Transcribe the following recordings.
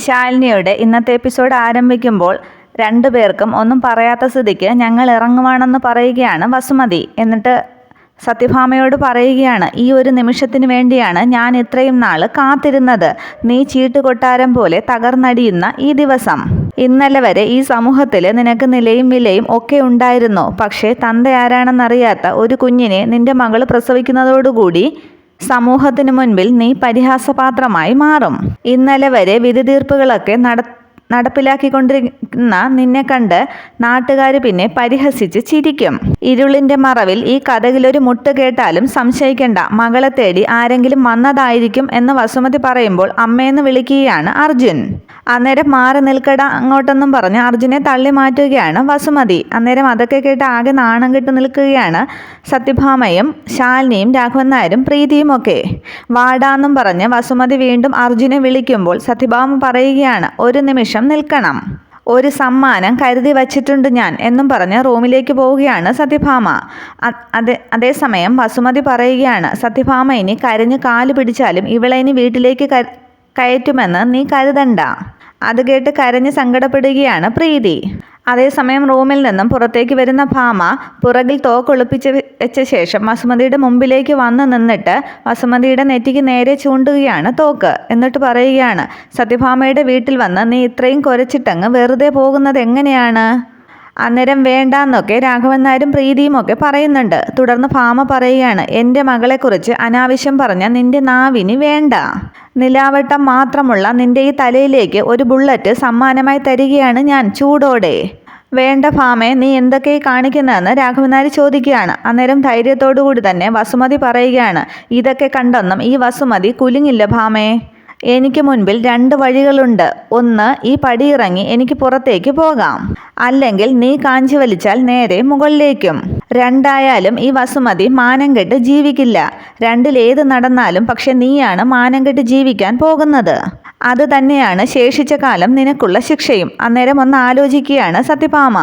ശാലിനിയുടെ ഇന്നത്തെ എപ്പിസോഡ് ആരംഭിക്കുമ്പോൾ രണ്ടുപേർക്കും ഒന്നും പറയാത്ത സ്ഥിതിക്ക് ഞങ്ങൾ ഇറങ്ങുവാണെന്ന് പറയുകയാണ് വസുമതി. എന്നിട്ട് സത്യഭാമയോട് പറയുകയാണ്, ഈ ഒരു നിമിഷത്തിന് വേണ്ടിയാണ് ഞാൻ ഇത്രയും നാൾ കാത്തിരുന്നത്. നീ ചീട്ടുകൊട്ടാരം പോലെ തകർന്നടിയുന്ന ഈ ദിവസം. ഇന്നലെ വരെ ഈ സമൂഹത്തിൽ നിനക്ക് നിലയും വിലയും ഒക്കെ ഉണ്ടായിരുന്നു. പക്ഷേ തന്ത ആരാണെന്നറിയാത്ത ഒരു കുഞ്ഞിനെ നിന്റെ മകൾ പ്രസവിക്കുന്നതോടുകൂടി സമൂഹത്തിന് മുൻപിൽ നീ പരിഹാസപാത്രമായി മാറും. ഇന്നലെ വരെ വിധി തീർപ്പുകളൊക്കെ നടപ്പിലാക്കിക്കൊണ്ടിരിക്കുന്ന നിന്നെ കണ്ട് നാട്ടുകാർ പിന്നെ പരിഹസിച്ച് ചിരിക്കും. ഇരുളിന്റെ മറവിൽ ഈ കഥകിലൊരു മുട്ട് കേട്ടാലും സംശയിക്കേണ്ട, മകളെ തേടി ആരെങ്കിലും വന്നതായിരിക്കും എന്ന് വസുമതി പറയുമ്പോൾ അമ്മയെന്ന് വിളിക്കുകയാണ് അർജുൻ. അന്നേരം മാറി നിൽക്കട അങ്ങോട്ടെന്നും പറഞ്ഞ് അർജുനെ തള്ളി മാറ്റുകയാണ് വസുമതി. അന്നേരം അതൊക്കെ കേട്ട് ആകെ നാണം കെട്ട് നിൽക്കുകയാണ് സത്യഭാമയും ശാലിനിയും രാഘവൻ നായരും പ്രീതിയും ഒക്കെ. വാടാന്നും പറഞ്ഞ് വസുമതി വീണ്ടും അർജുനെ വിളിക്കുമ്പോൾ സത്യഭാമ പറയുകയാണ്, ഒരു നിമിഷം നിൽക്കണം, ഒരു സമ്മാനം കരുതി വച്ചിട്ടുണ്ട് ഞാൻ എന്നും പറഞ്ഞ് റൂമിലേക്ക് പോവുകയാണ് സത്യഭാമ. അതേസമയം വസുമതി പറയുകയാണ്, സത്യഭാമ ഇനി കരഞ്ഞ് കാല് പിടിച്ചാലും ഇവളെ ഇനി വീട്ടിലേക്ക് കയറ്റുമെന്ന് നീ കരുതണ്ട. അത് കേട്ട് കരഞ്ഞ് സങ്കടപ്പെടുകയാണ് പ്രീതി. അതേസമയം റൂമിൽ നിന്നും പുറത്തേക്ക് വരുന്ന ഭാമ പുറകിൽ തോക്കൊളിപ്പിച്ച് വെച്ച ശേഷം വസുമതിയുടെ മുമ്പിലേക്ക് വന്ന് നിന്നിട്ട് വസുമതിയുടെ നെറ്റിക്ക് നേരെ ചൂണ്ടുകയാണ് തോക്ക്. എന്നിട്ട് പറയുകയാണ്, സത്യഭാമയുടെ വീട്ടിൽ വന്ന് നീ ഇത്രയും കുരച്ചിട്ടങ്ങ് വെറുതെ പോകുന്നത് എങ്ങനെയാണ്? അന്നേരം വേണ്ടാന്നൊക്കെ രാഘവൻ നായരും പ്രീതിയും ഒക്കെ പറയുന്നുണ്ട്. തുടർന്ന് ഭാമ പറയുകയാണ്, എൻ്റെ മകളെക്കുറിച്ച് അനാവശ്യം പറഞ്ഞ നിന്റെ നാവിന് വേണ്ട. നിലാവട്ടം മാത്രമുള്ള നിന്റെ ഈ തലയിലേക്ക് ഒരു ബുള്ളറ്റ് സമ്മാനമായി തരികയാണ് ഞാൻ ചൂടോടെ. വേണ്ട ഭാമേ, നീ എന്തൊക്കെ കാണിക്കുന്നതെന്ന് രാഘവൻ നായർ ചോദിക്കുകയാണ്. അന്നേരം ധൈര്യത്തോടു കൂടി തന്നെ വസുമതി പറയുകയാണ്, ഇതൊക്കെ കണ്ടൊന്നും ഈ വസുമതി കുലുങ്ങില്ല ഭാമേ. എനിക്ക് മുൻപിൽ രണ്ട് വഴികളുണ്ട്. ഒന്ന്, ഈ പടിയിറങ്ങി എനിക്ക് പുറത്തേക്ക് പോകാം, അല്ലെങ്കിൽ നീ കാഞ്ചി വലിച്ചാൽ നേരെ മുകളിലേക്കും. രണ്ടായാലും ഈ വസുമതി മാനം കെട്ട് ജീവിക്കില്ല. രണ്ടിലേത് നടന്നാലും പക്ഷെ നീയാണ് മാനം കെട്ട് ജീവിക്കാൻ പോകുന്നത്. അത് തന്നെയാണ് ശേഷിച്ച കാലം നിനക്കുള്ള ശിക്ഷയും. അന്നേരം ഒന്ന് ആലോചിക്കുകയാണ് സത്യഭാമ.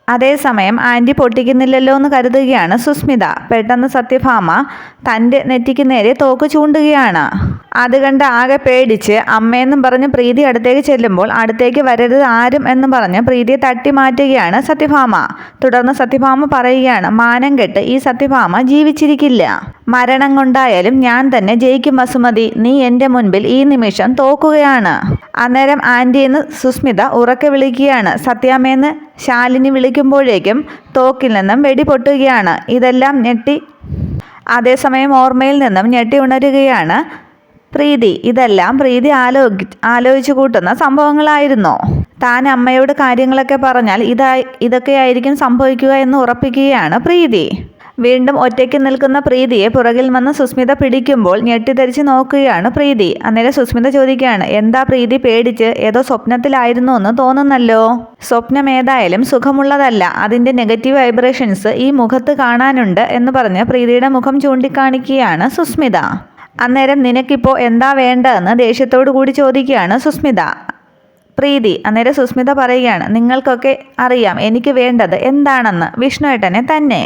അതേസമയം ആൻറ്റി പൊട്ടിക്കുന്നില്ലല്ലോ എന്ന് കരുതുകയാണ് സുസ്മിത. പെട്ടെന്ന് സത്യഭാമ തൻ്റെ നെറ്റിക്ക് നേരെ തോക്ക് ചൂണ്ടുകയാണ്. അത് കണ്ട് ആകെ പേടിച്ച് അമ്മയെന്നും പറഞ്ഞ് പ്രീതി അടുത്തേക്ക് ചെല്ലുമ്പോൾ അടുത്തേക്ക് വരരുത് ആരും എന്നും പറഞ്ഞ് പ്രീതിയെ തട്ടി മാറ്റുകയാണ് സത്യഭാമ. തുടർന്ന് സത്യഭാമ പറയുകയാണ്, മാനം കെട്ട് ഈ സത്യഭാമ ജീവിച്ചിരിക്കില്ല. മരണം കൊണ്ടായാലും ഞാൻ തന്നെ ജയിക്കും വസുമതി. നീ എൻ്റെ മുൻപിൽ ഈ നിമിഷം തോക്കുകയാണ്. അന്നേരം ആൻറ്റിയെന്ന് സുസ്മിത ഉറക്കെ വിളിക്കുകയാണ്. സത്യാമ്മയെന്ന് ശാലിനി വിളിക്കുമ്പോഴേക്കും തോക്കിൽ നിന്നും വെടി പൊട്ടുകയാണ്. ഇതെല്ലാം അതേസമയം ഓർമ്മയിൽ നിന്നും ഞെട്ടി ഉണരുകയാണ് പ്രീതി. ഇതെല്ലാം പ്രീതി ആലോചിച്ചു കൂട്ടുന്ന സംഭവങ്ങളായിരുന്നോ? താൻ അമ്മയോട് കാര്യങ്ങളൊക്കെ പറഞ്ഞാൽ ഇതൊക്കെയായിരിക്കും സംഭവിക്കുക എന്ന് ഉറപ്പിക്കുകയാണ് പ്രീതി. വീണ്ടും ഒറ്റയ്ക്ക് നിൽക്കുന്ന പ്രീതിയെ പുറകിൽ വന്ന് സുസ്മിത പിടിക്കുമ്പോൾ ഞെട്ടിധരിച്ച് നോക്കുകയാണ് പ്രീതി. അന്നേരം സുസ്മിത ചോദിക്കുകയാണ്, എന്താ പ്രീതി പേടിച്ച്? ഏതോ സ്വപ്നത്തിലായിരുന്നു എന്ന് തോന്നുന്നല്ലോ. സ്വപ്നം ഏതായാലും സുഖമുള്ളതല്ല, അതിൻ്റെ നെഗറ്റീവ് വൈബ്രേഷൻസ് ഈ മുഖത്ത് കാണാനുണ്ട് എന്ന് പറഞ്ഞ് പ്രീതിയുടെ മുഖം ചൂണ്ടിക്കാണിക്കുകയാണ് സുസ്മിത. അന്നേരം നിനക്കിപ്പോൾ എന്താ വേണ്ടതെന്ന് ദേഷ്യത്തോടു കൂടി ചോദിക്കുകയാണ് പ്രീതി. അന്നേരം സുസ്മിത പറയുകയാണ്, നിങ്ങൾക്കൊക്കെ അറിയാം എനിക്ക് വേണ്ടത് എന്താണെന്ന്, വിഷ്ണുവേട്ടനെ തന്നെ.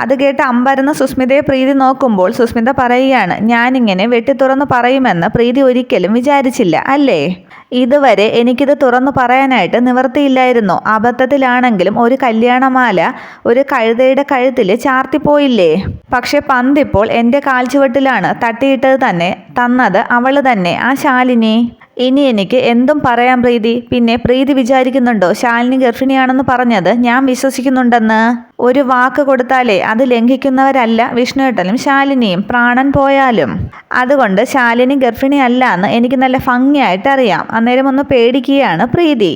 അത് കേട്ട് അമ്പരന്ന് സുസ്മിതയെ പ്രീതി നോക്കുമ്പോൾ സുസ്മിത പറയുകയാണ്, ഞാനിങ്ങനെ വെട്ടിത്തുറന്ന് പറയുമെന്ന് പ്രീതി ഒരിക്കലും വിചാരിച്ചില്ല അല്ലേ? ഇതുവരെ എനിക്കിത് തുറന്നു പറയാനായിട്ട് നിവർത്തിയില്ലായിരുന്നു. അബദ്ധത്തിലാണെങ്കിലും ഒരു കല്യാണമാല ഒരു കഴുതയുടെ കഴുത്തിൽ ചാർത്തിപ്പോയില്ലേ? പക്ഷെ പന്തിപ്പോൾ എൻ്റെ കാൽച്ചുവട്ടിലാണ് തട്ടിയിട്ടത് തന്നെ. തന്നത് അവള് തന്നെ, ആ ശാലിനി. ഇനി എനിക്ക് എന്തും പറയാം പ്രീതി. പിന്നെ പ്രീതി വിചാരിക്കുന്നുണ്ടോ ശാലിനി ഗർഭിണിയാണെന്ന് പറഞ്ഞത് ഞാൻ വിശ്വസിക്കുന്നുണ്ടെന്ന്? ഒരു വാക്ക് കൊടുത്താലേ അത് ലംഘിക്കുന്നവരല്ല വിഷ്ണുവേട്ടനും ശാലിനിയും, പ്രാണൻ പോയാലും. അതുകൊണ്ട് ശാലിനി ഗർഭിണിയല്ല എന്ന് എനിക്ക് നല്ല ഭംഗിയായിട്ട് അറിയാം. അന്നേരം ഒന്ന് പേടിക്കുകയാണ് പ്രീതി.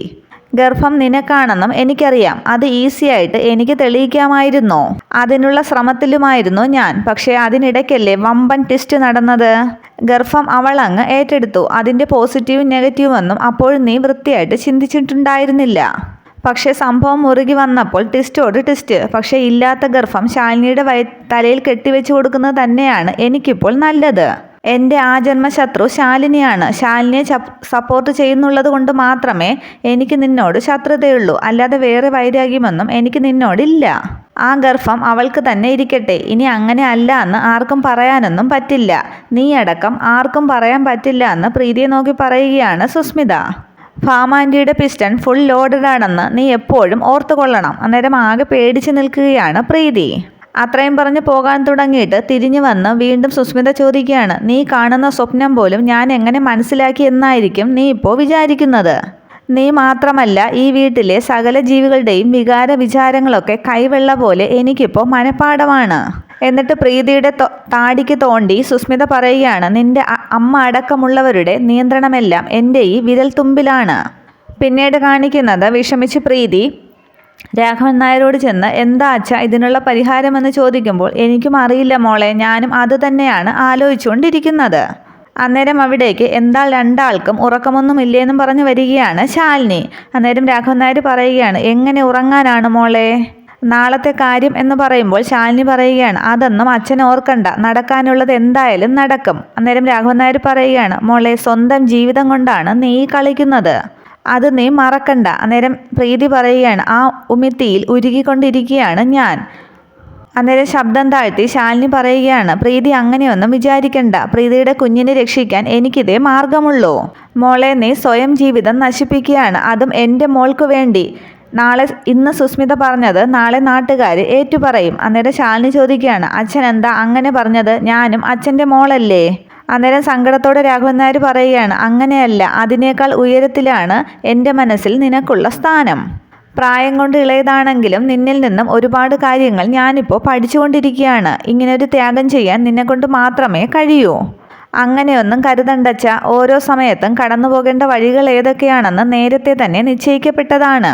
ഗർഭം നിനക്കാണെന്നും എനിക്കറിയാം. അത് ഈസിയായിട്ട് എനിക്ക് തെളിയിക്കാമായിരുന്നോ? അതിനുള്ള ശ്രമത്തിലുമായിരുന്നു ഞാൻ. പക്ഷേ അതിനിടയ്ക്കല്ലേ വമ്പൻ ട്വിസ്റ്റ് നടന്നത്. ഗർഭം അവൾ അങ്ങ് ഏറ്റെടുത്തു. അതിൻ്റെ പോസിറ്റീവും നെഗറ്റീവൊന്നും അപ്പോഴും നീ വൃത്തിയായിട്ട് ചിന്തിച്ചിട്ടുണ്ടായിരുന്നില്ല. പക്ഷേ സംഭവം മുറുകി വന്നപ്പോൾ ട്വിസ്റ്റോട് ട്വിസ്റ്റ്. പക്ഷേ ഇല്ലാത്ത ഗർഭം ശാലിനിയുടെ തലയിൽ കെട്ടിവെച്ച് കൊടുക്കുന്നത് തന്നെയാണ് എനിക്കിപ്പോൾ നല്ലത്. എൻ്റെ ആജന്മശത്രു ശാലിനിയാണ്. ശാലിനിയെ സപ്പോർട്ട് ചെയ്യുന്നുള്ളത് കൊണ്ട് മാത്രമേ എനിക്ക് നിന്നോട് ശത്രുതയുള്ളൂ. അല്ലാതെ വേറെ വൈരാഗ്യമൊന്നും എനിക്ക് നിന്നോടില്ല. ആ ഗർഭം അവൾക്ക് തന്നെ ഇരിക്കട്ടെ. ഇനി അങ്ങനെ അല്ല എന്ന് ആർക്കും പറയാനൊന്നും പറ്റില്ല. നീ അടക്കം ആർക്കും പറയാൻ പറ്റില്ല എന്ന് പ്രീതിയെ നോക്കി പറയുകയാണ് സുസ്മിത. ഭാമാൻ്റിയുടെ പിസ്റ്റൺ ഫുൾ ലോഡഡ് ആണെന്ന് നീ എപ്പോഴും ഓർത്തുകൊള്ളണം. അന്നേരം ആകെ പേടിച്ച് നിൽക്കുകയാണ് പ്രീതി. അത്രയും പറഞ്ഞ് പോകാൻ തുടങ്ങിയിട്ട് തിരിഞ്ഞു വന്ന് വീണ്ടും സുസ്മിത ചോദിക്കുകയാണ്, നീ കാണുന്ന സ്വപ്നം പോലും ഞാൻ എങ്ങനെ മനസ്സിലാക്കി എന്നായിരിക്കും നീ ഇപ്പോൾ വിചാരിക്കുന്നത്? നീ മാത്രമല്ല, ഈ വീട്ടിലെ സകല ജീവികളുടെയും വികാര വിചാരങ്ങളൊക്കെ കൈവെള്ള പോലെ എനിക്കിപ്പോൾ മനഃപ്പാടമാണ്. എന്നിട്ട് പ്രീതിയുടെ താടിക്ക് തോണ്ടി സുസ്മിത പറയുകയാണ്, നിന്റെ അമ്മ അടക്കമുള്ളവരുടെ നിയന്ത്രണമെല്ലാം എൻ്റെ ഈ വിരൽ തുമ്പിലാണ്. പിന്നീട് കാണിക്കുന്നത് വിഷമിച്ച് പ്രീതി രാഘവൻ നായരോട് ചെന്ന്, എന്താ അച്ഛാ ഇതിനുള്ള പരിഹാരമെന്ന് ചോദിക്കുമ്പോൾ, എനിക്കും അറിയില്ല മോളെ, ഞാനും അത് തന്നെയാണ് ആലോചിച്ചുകൊണ്ടിരിക്കുന്നത്. അന്നേരം അവിടേക്ക് എന്താ രണ്ടാൾക്കും ഉറക്കമൊന്നുമില്ലേന്നും പറഞ്ഞു വരികയാണ് ശാലിനി. അന്നേരം രാഘവൻ നായർ പറയുകയാണ്, എങ്ങനെ ഉറങ്ങാനാണ് മോളെ? നാളത്തെ കാര്യം എന്ന് പറയുമ്പോൾ ശാലിനി പറയുകയാണ്, അതൊന്നും അച്ഛൻ ഓർക്കണ്ട, നടക്കാനുള്ളത് എന്തായാലും നടക്കും. അന്നേരം രാഘവൻ നായർ പറയുകയാണ്, മോളെ, സ്വന്തം ജീവിതം കൊണ്ടാണ് നീ കളിക്കുന്നത്, അത് നീ മറക്കണ്ട. അന്നേരം പ്രീതി പറയുകയാണ്, ആ ഉമിത്തിയിൽ ഉരുകിക്കൊണ്ടിരിക്കുകയാണ് ഞാൻ. അന്നേരം ശബ്ദം താഴ്ത്തി ശാലിനി പറയുകയാണ്, പ്രീതി അങ്ങനെയൊന്നും വിചാരിക്കണ്ട, പ്രീതിയുടെ കുഞ്ഞിനെ രക്ഷിക്കാൻ എനിക്കിതേ മാർഗമുള്ളൂ. മോളെ, നീ സ്വയം ജീവിതം നശിപ്പിക്കുകയാണ്, അതും എൻ്റെ മോൾക്ക് വേണ്ടി. ഇന്ന് സുസ്മിത പറഞ്ഞത് നാളെ നാട്ടുകാർ ഏറ്റുപറയും. അന്നേരം ശാലിനി ചോദിക്കുകയാണ്, അച്ഛൻ എന്താ അങ്ങനെ പറഞ്ഞത്? ഞാനും അച്ഛൻ്റെ മോളല്ലേ? അന്നേരം സങ്കടത്തോടെ രാഘവൻ നായർ പറയുകയാണ്, അങ്ങനെയല്ല, അതിനേക്കാൾ ഉയരത്തിലാണ് എൻ്റെ മനസ്സിൽ നിനക്കുള്ള സ്ഥാനം. പ്രായം കൊണ്ട് ഇളയതാണെങ്കിലും നിന്നിൽ നിന്നും ഒരുപാട് കാര്യങ്ങൾ ഞാനിപ്പോൾ പഠിച്ചുകൊണ്ടിരിക്കുകയാണ്. ഇങ്ങനൊരു ത്യാഗം ചെയ്യാൻ നിന്നെക്കൊണ്ട് മാത്രമേ കഴിയൂ. അങ്ങനെയൊന്നും കരുതണ്ടച്ച, ഓരോ സമയത്തും കടന്നു പോകേണ്ട വഴികൾ ഏതൊക്കെയാണെന്ന് നേരത്തെ തന്നെ നിശ്ചയിക്കപ്പെട്ടതാണ്.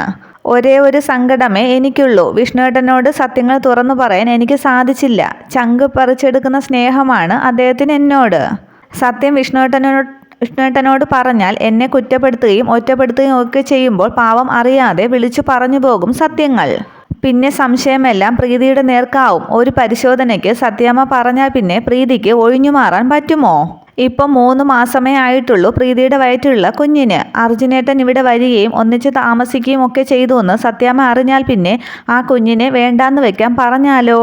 ഒരേ ഒരു സങ്കടമേ എനിക്കുള്ളൂ, വിഷ്ണുവേട്ടനോട് സത്യങ്ങൾ തുറന്നു പറയാൻ എനിക്ക് സാധിച്ചില്ല. ചങ്ക് പറിച്ചെടുക്കുന്ന സ്നേഹമാണ് അദ്ദേഹത്തിന് എന്നോട്. സത്യം വിഷ്ണുവേട്ടനോട് പറഞ്ഞാൽ എന്നെ കുറ്റപ്പെടുത്തുകയും ഒറ്റപ്പെടുത്തുകയും ഒക്കെ ചെയ്യുമ്പോൾ പാവം അറിയാതെ വിളിച്ചു പറഞ്ഞു പോകും സത്യങ്ങൾ. പിന്നെ സംശയമെല്ലാം പ്രീതിയുടെ നേർക്കാവും. ഒരു പരിശോധനയ്ക്ക് സത്യാമ്മ പറഞ്ഞാൽ പിന്നെ പ്രീതിക്ക് ഒഴിഞ്ഞു മാറാൻ പറ്റുമോ? ഇപ്പം 3 മാസമേ ആയിട്ടുള്ളൂ പ്രീതിയുടെ വയറ്റിലുള്ള കുഞ്ഞിന്. അർജുനേട്ടൻ ഇവിടെ വരികയും ഒന്നിച്ച് താമസിക്കുകയും ഒക്കെ ചെയ്തു എന്ന് സത്യാമ്മ അറിഞ്ഞാൽ പിന്നെ ആ കുഞ്ഞിനെ വേണ്ടാന്ന് വെക്കാൻ പറഞ്ഞാലോ?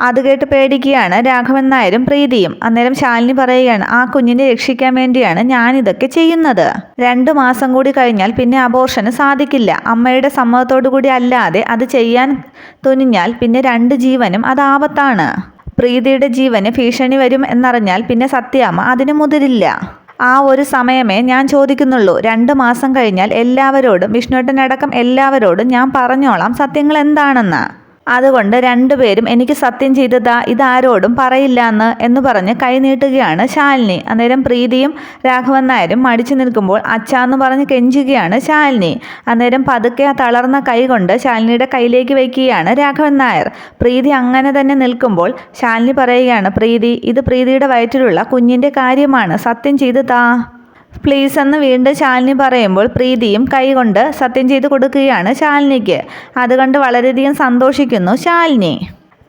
അത് കേട്ട് പേടിക്കുകയാണ് രാഘവൻ നായരും പ്രീതിയും. അന്നേരം ശാലിനി പറയുകയാണ്, ആ കുഞ്ഞിനെ രക്ഷിക്കാൻ വേണ്ടിയാണ് ഞാനിതൊക്കെ ചെയ്യുന്നത്. 2 മാസം കൂടി കഴിഞ്ഞാൽ പിന്നെ അബോർഷന് സാധിക്കില്ല. അമ്മയുടെ സമ്മതത്തോടു കൂടി അല്ലാതെ അത് ചെയ്യാൻ തുനിഞ്ഞാൽ പിന്നെ 2 ജീവനും അത് ആപത്താണ്. പ്രീതിയുടെ ജീവന് ഭീഷണി വരും എന്നറിഞ്ഞാൽ പിന്നെ സത്യാമ്മ അതിന് മുതിരില്ല. ആ ഒരു സമയമേ ഞാൻ ചോദിക്കുന്നുള്ളൂ. 2 മാസം കഴിഞ്ഞാൽ എല്ലാവരോടും, വിഷ്ണുവേട്ടനടക്കം എല്ലാവരോടും ഞാൻ പറഞ്ഞോളാം സത്യങ്ങൾ എന്താണെന്ന്. അതുകൊണ്ട് 2 പേരും എനിക്ക് സത്യം ചെയ്തതാ, ഇതാരോടും പറയില്ല എന്ന് പറഞ്ഞ് കൈ നീട്ടുകയാണ് ശാലിനി. അന്നേരം പ്രീതിയും രാഘവൻ നായരും മടിച്ചു നിൽക്കുമ്പോൾ അച്ഛാന്ന് പറഞ്ഞ് കെഞ്ചുകയാണ് ശാലിനി. അന്നേരം പതുക്കെ ആ തളർന്ന കൈ കൊണ്ട് ശാലിനിയുടെ കയ്യിലേക്ക് വയ്ക്കുകയാണ് രാഘവൻ നായർ. പ്രീതി അങ്ങനെ തന്നെ നിൽക്കുമ്പോൾ ശാലിനി പറയുകയാണ്, പ്രീതി, ഇത് പ്രീതിയുടെ വയറ്റിലുള്ള കുഞ്ഞിൻ്റെ കാര്യമാണ്, സത്യം ചെയ്ത് താ പ്ലീസ് എന്ന് വീണ്ടും ശാലിനി പറയുമ്പോൾ പ്രീതിയും കൈകൊണ്ട് സത്യം ചെയ്ത് കൊടുക്കുകയാണ് ശാലിനിക്ക്. അതുകണ്ട് വളരെയധികം സന്തോഷിക്കുന്നു ശാലിനി.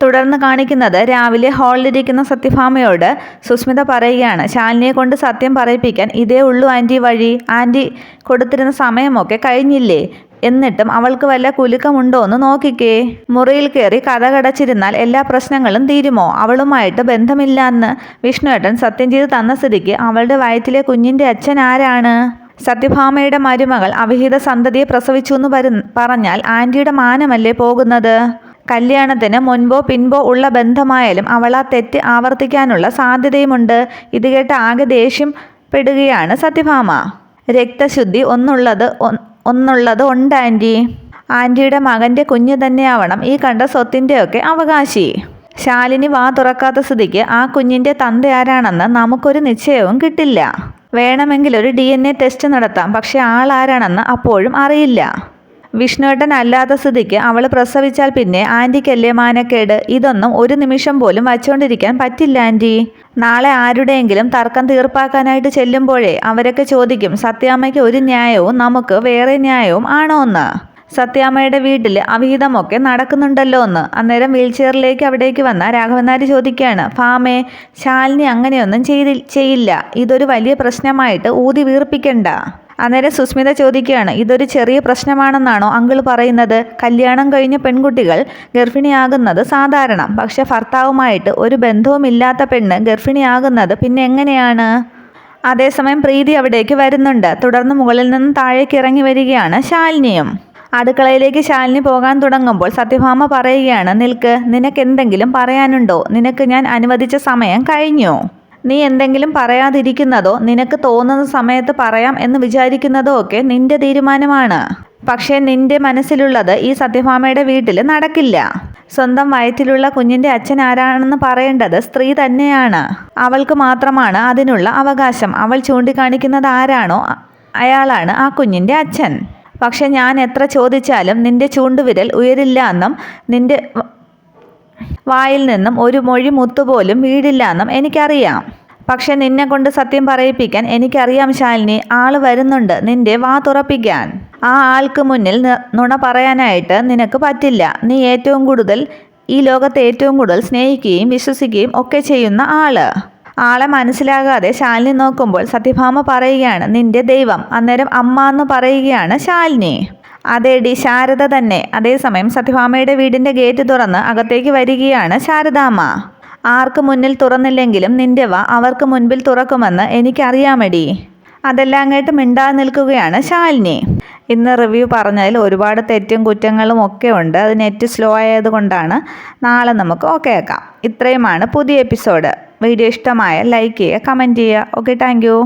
തുടർന്ന് കാണിക്കുന്നത് രാവിലെ ഹാളിലിരിക്കുന്ന സത്യഭാമയോട് സുസ്മിത പറയുകയാണ്, ശാലിനിയെ കൊണ്ട് സത്യം പറയിപ്പിക്കാൻ ഇതേ ഉള്ളൂ ആൻറ്റി വഴി. ആൻറ്റി കൊടുത്തിരുന്ന സമയമൊക്കെ കഴിഞ്ഞില്ലേ? എന്നിട്ടും അവൾക്ക് വല്ല കുലുക്കമുണ്ടോ എന്ന് നോക്കിക്കേ. മുറിയിൽ കയറി കഥകടച്ചിരുന്നാൽ എല്ലാ പ്രശ്നങ്ങളും തീരുമോ? അവളുമായിട്ട് ബന്ധമില്ലാന്ന് വിഷ്ണുവേട്ടൻ സത്യം ചെയ്ത് തന്ന സ്ഥിതിക്ക് അവളുടെ വയറ്റിലെ കുഞ്ഞിൻ്റെ അച്ഛൻ ആരാണ്? സത്യഭാമയുടെ മരുമകൾ അവിഹിത സന്തതിയെ പ്രസവിച്ചു എന്ന് പറഞ്ഞാൽ ആൻറ്റിയുടെ മാനമല്ലേ പോകുന്നത്? കല്യാണത്തിന് മുൻപോ പിൻപോ ഉള്ള ബന്ധമായാലും അവൾ ആ തെറ്റ് ആവർത്തിക്കാനുള്ള സാധ്യതയുമുണ്ട്. ഇത് കേട്ട് ആകെ ദേഷ്യപ്പെടുകയാണ് സത്യഭാമ. രക്തശുദ്ധി ഒന്നുള്ളത് ഉണ്ട് ആൻറ്റി. ആൻറ്റിയുടെ മകൻ്റെ കുഞ്ഞ് തന്നെയാവണം ഈ കണ്ട സ്വത്തിൻ്റെയൊക്കെ അവകാശി. ശാലിനി വാ തുറക്കാത്ത സ്ഥിതിക്ക് ആ കുഞ്ഞിൻ്റെ തന്ത ആരാണെന്ന് നമുക്കൊരു നിശ്ചയവും കിട്ടില്ല. വേണമെങ്കിൽ ഒരു DNA ടെസ്റ്റ് നടത്താം, പക്ഷെ ആളാരാണെന്ന് അപ്പോഴും അറിയില്ല. വിഷ്ണുവേട്ടൻ അല്ലാത്ത സ്ഥിതിക്ക് അവൾ പ്രസവിച്ചാൽ പിന്നെ ആൻറ്റിക്കല്ലേ മാനക്കേട്? ഇതൊന്നും ഒരു നിമിഷം പോലും വച്ചുകൊണ്ടിരിക്കാൻ പറ്റില്ല ആൻറ്റി. നാളെ ആരുടെയെങ്കിലും തർക്കം തീർപ്പാക്കാനായിട്ട് ചെല്ലുമ്പോഴേ അവരൊക്കെ ചോദിക്കും, സത്യാമ്മയ്ക്ക് ഒരു ന്യായവും നമുക്ക് വേറെ ന്യായവും ആണോ എന്ന്. സത്യാമ്മയുടെ വീട്ടിൽ അവിഹിതമൊക്കെ നടക്കുന്നുണ്ടല്ലോ എന്ന്. അന്നേരം വീൽചെയറിലേക്ക് അവിടേക്ക് വന്ന രാഘവൻ നായർ ചോദിക്കുകയാണ്, ഫാമേ, ശാലിനി അങ്ങനെയൊന്നും ചെയ്യില്ല, ഇതൊരു വലിയ പ്രശ്നമായിട്ട് ഊതി വീർപ്പിക്കണ്ട. അന്നേരം സുസ്മിത ചോദിക്കുകയാണ്, ഇതൊരു ചെറിയ പ്രശ്നമാണെന്നാണോ അങ്കിൾ പറയുന്നത്? കല്യാണം കഴിഞ്ഞ പെൺകുട്ടികൾ ഗർഭിണിയാകുന്നത് സാധാരണ, പക്ഷെ ഭർത്താവുമായിട്ട് ഒരു ബന്ധവുമില്ലാത്ത പെണ്ണ് ഗർഭിണിയാകുന്നത് പിന്നെ എങ്ങനെയാണ്? അതേസമയം പ്രീതി അവിടേക്ക് വരുന്നുണ്ട്. തുടർന്ന് മുകളിൽ നിന്നും താഴേക്ക് ഇറങ്ങി വരികയാണ് ശാലിനിയും. അടുക്കളയിലേക്ക് ശാലിനി പോകാൻ തുടങ്ങുമ്പോൾ സത്യഭാമ പറയുകയാണ്, നിൽക്ക്, നിനക്ക് എന്തെങ്കിലും പറയാനുണ്ടോ? നിനക്ക് ഞാൻ അനുവദിച്ച സമയം കഴിഞ്ഞു. നീ എന്തെങ്കിലും പറയാതിരിക്കുന്നതോ നിനക്ക് തോന്നുന്ന സമയത്ത് പറയാം എന്ന് വിചാരിക്കുന്നതോ ഒക്കെ നിന്റെ തീരുമാനമാണ്. പക്ഷേ നിന്റെ മനസ്സിലുള്ളത് ഈ സത്യഭാമയുടെ വീട്ടിൽ നടക്കില്ല. സ്വന്തം വയറ്റിലുള്ള കുഞ്ഞിൻ്റെ അച്ഛൻ ആരാണെന്ന് പറയേണ്ടത് സ്ത്രീ തന്നെയാണ്. അവൾക്ക് മാത്രമാണ് അതിനുള്ള അവകാശം. അവൾ ചൂണ്ടിക്കാണിക്കുന്നത് ആരാണോ അയാളാണ് ആ കുഞ്ഞിൻ്റെ അച്ഛൻ. പക്ഷെ ഞാൻ എത്ര ചോദിച്ചാലും നിന്റെ ചൂണ്ടുവിരൽ ഉയരില്ല എന്നും നിന്റെ വായിൽ നിന്നും ഒരു മൊഴി മുത്തുപോലും വീഴില്ല എന്നും എനിക്കറിയാം. പക്ഷെ നിന്നെ കൊണ്ട് സത്യം പറയിപ്പിക്കാൻ എനിക്കറിയാം ശാലിനി. ആള് വരുന്നുണ്ട് നിന്റെ വാ തുറപ്പിക്കാൻ. ആ ആൾക്ക് മുന്നിൽ നുണ പറയാനായിട്ട് നിനക്ക് പറ്റില്ല. നീ ഈ ലോകത്തെ ഏറ്റവും കൂടുതൽ സ്നേഹിക്കുകയും വിശ്വസിക്കുകയും ഒക്കെ ചെയ്യുന്ന ആളെ മനസ്സിലാകാതെ ശാലിനി നോക്കുമ്പോൾ സത്യഭാമ പറയുകയാണ്, നിന്റെ ദൈവം. അന്നേരം അമ്മ എന്ന് പറയുകയാണ് ശാലിനി. അതേടി, ശാരദ തന്നെ. അതേസമയം സത്യഭാമയുടെ വീടിൻ്റെ ഗേറ്റ് തുറന്ന് അകത്തേക്ക് വരികയാണ് ശാരദാമ്മ. ആർക്ക് മുന്നിൽ തുറന്നില്ലെങ്കിലും നിന്റെ വാ അവർക്ക് മുൻപിൽ തുറക്കുമെന്ന് എനിക്കറിയാമടി. അതെല്ലാം അങ്ങോട്ട് മിണ്ടാതെ നിൽക്കുകയാണ് ശാലിനി. ഇന്ന് റിവ്യൂ പറഞ്ഞതിൽ ഒരുപാട് തെറ്റും കുറ്റങ്ങളും ഒക്കെ ഉണ്ട്. അത് നെറ്റ് സ്ലോ ആയതുകൊണ്ടാണ്. നാളെ നമുക്ക് ഓക്കെ ആക്കാം. ഇത്രയുമാണ് പുതിയ എപ്പിസോഡ്. വീഡിയോ ഇഷ്ടമായ ലൈക്ക് ചെയ്യുക, കമൻറ്റ് ചെയ്യുക. Okay, thank you.